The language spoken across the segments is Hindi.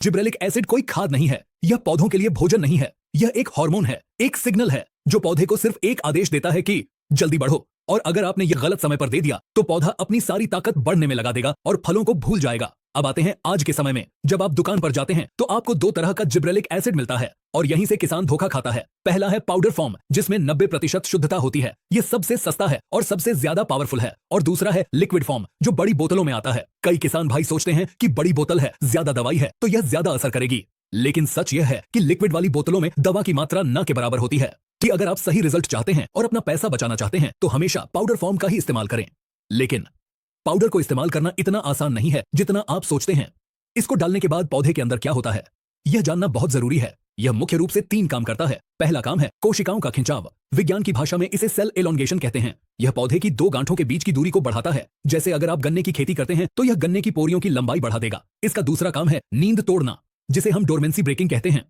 जिब्रेलिक एसिड कोई खाद नहीं है, यह पौधों के लिए भोजन नहीं है, यह एक हार्मोन है, एक सिग्नल है जो पौधे को सिर्फ एक आदेश देता है कि जल्दी बढ़ो। और अगर आपने यह गलत समय पर दे दिया तो पौधा अपनी सारी ताकत बढ़ने में लगा देगा और फलों को भूल जाएगा। अब आते हैं आज के समय में, जब आप दुकान पर जाते हैं तो आपको दो तरह का जिब्रेलिक एसिड मिलता है और यहीं से किसान धोखा खाता है। पहला है पाउडर फॉर्म, जिसमें 90% शुद्धता होती है, यह सबसे सस्ता है और सबसे ज्यादा पावरफुल है। और दूसरा है लिक्विड फॉर्म, जो बड़ी बोतलों में आता है। कई किसान भाई सोचते हैं कि बड़ी बोतल है, ज्यादा दवाई है तो यह ज्यादा असर करेगी, लेकिन सच यह है कि लिक्विड वाली बोतलों में दवा की मात्रा न के बराबर होती है। कि अगर आप सही रिजल्ट चाहते हैं और अपना पैसा बचाना चाहते हैं तो हमेशा पाउडर फॉर्म का ही इस्तेमाल करें। लेकिन पाउडर को इस्तेमाल करना इतना आसान नहीं है जितना आप सोचते हैं। इसको डालने के बाद पौधे के अंदर क्या होता है, यह जानना बहुत जरूरी है। यह मुख्य रूप से 3 काम करता है। पहला काम है कोशिकाओं का खिंचाव, विज्ञान की भाषा में इसे सेल एलोंगेशन कहते हैं। यह पौधे की 2 गांठों के बीच की दूरी को बढ़ाता है। जैसे अगर आप गन्ने की खेती करते हैं तो यह गन्ने की पोरियों की लंबाई बढ़ा देगा। इसका दूसरा काम है नींद तोड़ना, जिसे हम डोरमेंसी ब्रेकिंग कहते हैं।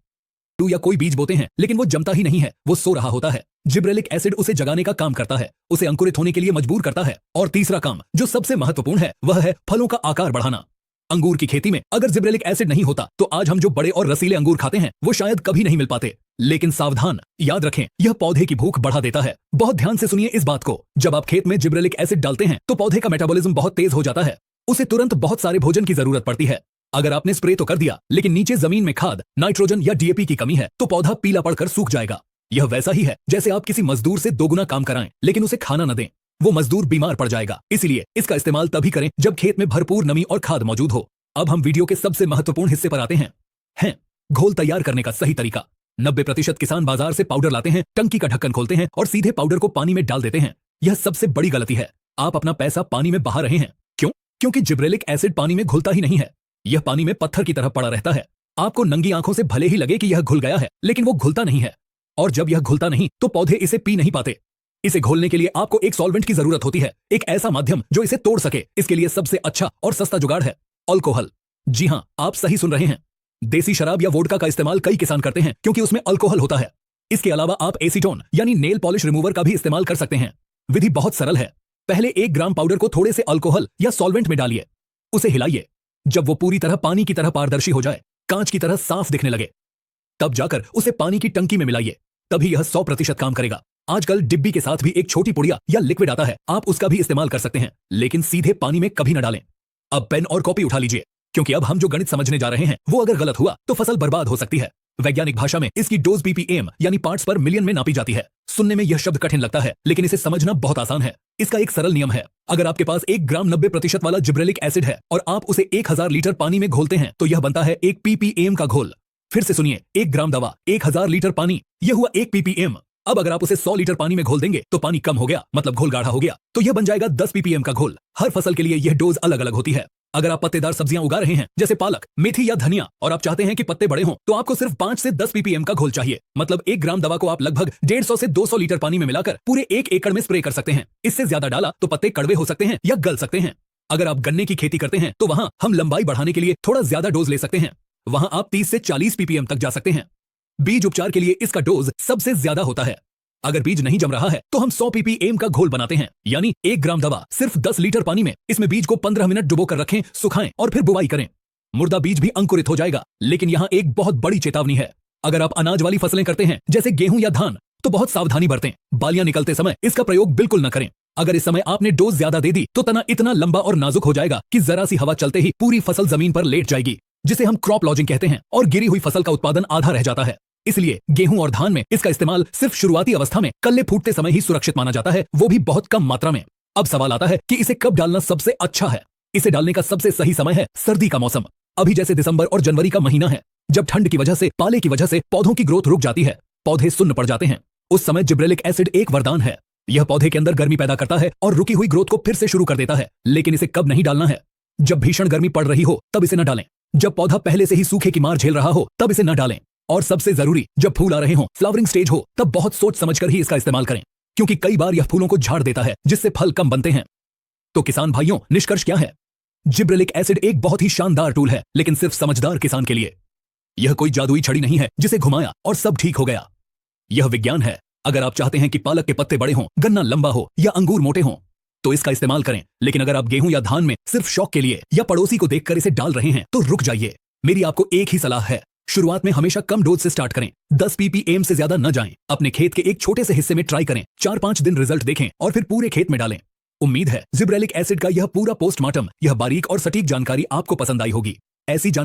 या कोई बीज बोते हैं लेकिन वो जमता ही नहीं है, वो सो रहा होता है। जिब्रेलिक एसिड उसे जगाने का काम करता है, उसे अंकुरित होने के लिए मजबूर करता है। और तीसरा काम जो सबसे महत्वपूर्ण है वह है फलों का आकार बढ़ाना। अंगूर की खेती में अगर जिब्रेलिक एसिड नहीं होता तो आज हम जो बड़े और रसीले अंगूर खाते हैं वो शायद कभी नहीं मिल पाते। लेकिन सावधान, याद रखें, यह पौधे की भूख बढ़ा देता है। बहुत ध्यान से सुनिए इस बात को, जब आप खेत में जिब्रेलिक एसिड डालते हैं तो पौधे का मेटाबॉलिज्म बहुत तेज हो जाता है। उसे तुरंत बहुत सारे भोजन की जरूरत पड़ती है। अगर आपने स्प्रे तो कर दिया लेकिन नीचे जमीन में खाद, नाइट्रोजन या डीएपी की कमी है तो पौधा पीला पड़कर सूख जाएगा। यह वैसा ही है जैसे आप किसी मजदूर से दोगुना काम कराएं लेकिन उसे खाना न दें, वो मजदूर बीमार पड़ जाएगा। इसलिए इसका इस्तेमाल तभी करें जब खेत में भरपूर नमी और खाद मौजूद हो। अब हम वीडियो के सबसे महत्वपूर्ण हिस्से पर आते हैं घोल तैयार करने का सही तरीका। 90% किसान बाजार से पाउडर लाते हैं, टंकी का ढक्कन खोलते हैं और सीधे पाउडर को पानी में डाल देते हैं। यह सबसे बड़ी गलती है। आप अपना पैसा पानी में बहा रहे हैं। क्यों? क्योंकि जिब्रेलिक एसिड पानी में घुलता ही नहीं है। यह पानी में पत्थर की तरह पड़ा रहता है। आपको नंगी आंखों से भले ही लगे कि यह घुल गया है, लेकिन वो घुलता नहीं है। और जब यह घुलता नहीं तो पौधे इसे पी नहीं पाते। इसे घोलने के लिए आपको एक सॉल्वेंट की जरूरत होती है, एक ऐसा माध्यम जो इसे तोड़ सके। इसके लिए सबसे अच्छा और सस्ता जुगाड़ है अल्कोहल। जी हां, आप सही सुन रहे हैं। देसी शराब या वोडका का इस्तेमाल कई किसान करते हैं क्योंकि उसमें अल्कोहल होता है। इसके अलावा आप एसीटोन यानी नेल पॉलिश रिमूवर का भी इस्तेमाल कर सकते हैं। विधि बहुत सरल है। पहले 1 ग्राम पाउडर को थोड़े से अल्कोहल या सॉल्वेंट में डालिए, उसे हिलाइए। जब वो पूरी तरह पानी की तरह पारदर्शी हो जाए, कांच की तरह साफ दिखने लगे, तब जाकर उसे पानी की टंकी में मिलाइए। तभी यह 100% काम करेगा। आजकल डिब्बी के साथ भी एक छोटी पुड़िया या लिक्विड आता है, आप उसका भी इस्तेमाल कर सकते हैं, लेकिन सीधे पानी में कभी न डालें। अब पेन और कॉपी उठा लीजिए, क्योंकि अब हम जो गणित समझने जा रहे हैं वो अगर गलत हुआ तो फसल बर्बाद हो सकती है। वैज्ञानिक भाषा में इसकी डोज ppm यानी पार्ट्स पर मिलियन में नापी जाती है। सुनने में यह शब्द कठिन लगता है, लेकिन इसे समझना बहुत आसान है। इसका एक सरल नियम है, अगर आपके पास 1 ग्राम 90% वाला जिब्रेलिक एसिड है और आप उसे 1000 लीटर पानी में घोलते हैं तो यह बनता है 1 ppm का घोल। फिर से सुनिए, 1 ग्राम दवा 1000 लीटर पानी, यह हुआ 1 ppm। अब अगर आप उसे 100 लीटर पानी में घोल देंगे तो पानी कम हो गया, मतलब घोल गाढ़ा हो गया, तो यह बन जाएगा 10 ppm का घोल। हर फसल के लिए यह डोज अलग अलग होती है। अगर आप पत्तेदार सब्जियां उगा रहे हैं जैसे पालक, मेथी या धनिया, और आप चाहते हैं कि पत्ते बड़े हों तो आपको सिर्फ 5 से 10 ppm का घोल चाहिए। मतलब 1 ग्राम दवा को आप लगभग 150 से 200 लीटर पानी में मिलाकर पूरे 1 एकड़ में स्प्रे कर सकते हैं। इससे ज्यादा डाला तो पत्ते कड़वे हो सकते हैं या गल सकते हैं। अगर आप गन्ने की खेती करते हैं तो वहां हम लंबाई बढ़ाने के लिए थोड़ा ज्यादा डोज ले सकते हैं, वहां आप 30 से 40 ppm तक जा सकते हैं। बीज उपचार के लिए इसका डोज सबसे ज्यादा होता है। अगर बीज नहीं जम रहा है तो हम 100 ppm का घोल बनाते हैं, यानी 1 ग्राम दवा सिर्फ 10 लीटर पानी में। इसमें बीज को 15 मिनट डुबो कर रखें, सुखाएं और फिर बुवाई करें। मुर्दा बीज भी अंकुरित हो जाएगा। लेकिन यहाँ एक बहुत बड़ी चेतावनी है, अगर आप अनाज वाली फसलें करते हैं जैसे गेहूं या धान तो बहुत सावधानी बरतें। बालियां निकलते समय इसका प्रयोग बिल्कुल न करें। अगर इस समय आपने डोज ज्यादा दे दी तो तना इतना लंबा और नाजुक हो जाएगा कि जरा सी हवा चलते ही पूरी फसल जमीन पर लेट जाएगी, जिसे हम क्रॉप लॉजिंग कहते हैं, और गिरी हुई फसल का उत्पादन आधा रह जाता है। इसलिए गेहूं और धान में इसका इस्तेमाल सिर्फ शुरुआती अवस्था में कल्ले फूटते समय ही सुरक्षित माना जाता है, वो भी बहुत कम मात्रा में। अब सवाल आता है कि इसे कब डालना सबसे अच्छा है। इसे डालने का सबसे सही समय है सर्दी का मौसम। अभी जैसे दिसंबर और जनवरी का महीना है, जब ठंड की वजह से, पाले की वजह से पौधों की ग्रोथ रुक जाती है, पौधे सुन्न पड़ जाते हैं। उस समय जिब्रेलिक एसिड एक वरदान है। यह पौधे के अंदर गर्मी पैदा करता है और रुकी हुई ग्रोथ को फिर से शुरू कर देता है। लेकिन इसे कब नहीं डालना है? जब भीषण गर्मी पड़ रही हो तब इसे न डालें। जब पौधा पहले से ही सूखे की मार झेल रहा हो तब इसे न डालें। और सबसे जरूरी, जब फूल आ रहे हों, फ्लावरिंग स्टेज हो, तब बहुत सोच समझकर ही इसका इस्तेमाल करें, क्योंकि कई बार यह फूलों को झाड़ देता है जिससे फल कम बनते हैं। तो किसान भाइयों, निष्कर्ष क्या है? जिब्रेलिक एसिड एक बहुत ही शानदार टूल है, लेकिन सिर्फ समझदार किसान के लिए। यह कोई जादुई छड़ी नहीं है जिसे घुमाया और सब ठीक हो गया। यह विज्ञान है। अगर आप चाहते हैं कि पालक के पत्ते बड़े हों, गन्ना लंबा हो या अंगूर मोटे हों तो इसका इस्तेमाल करें। लेकिन अगर आप गेहूं या धान में सिर्फ शौक के लिए या पड़ोसी को देखकर इसे डाल रहे हैं तो रुक जाइए। मेरी आपको एक ही सलाह है, शुरुआत में हमेशा कम डोज से स्टार्ट करें। 10 ppm से ज्यादा न जाएं। अपने खेत के एक छोटे से हिस्से में ट्राई करें, 4-5 दिन रिजल्ट देखें और फिर पूरे खेत में डालें। उम्मीद है जिब्रेलिक एसिड का यह पूरा पोस्टमार्टम, यह बारीक और सटीक जानकारी आपको पसंद आई होगी। ऐसी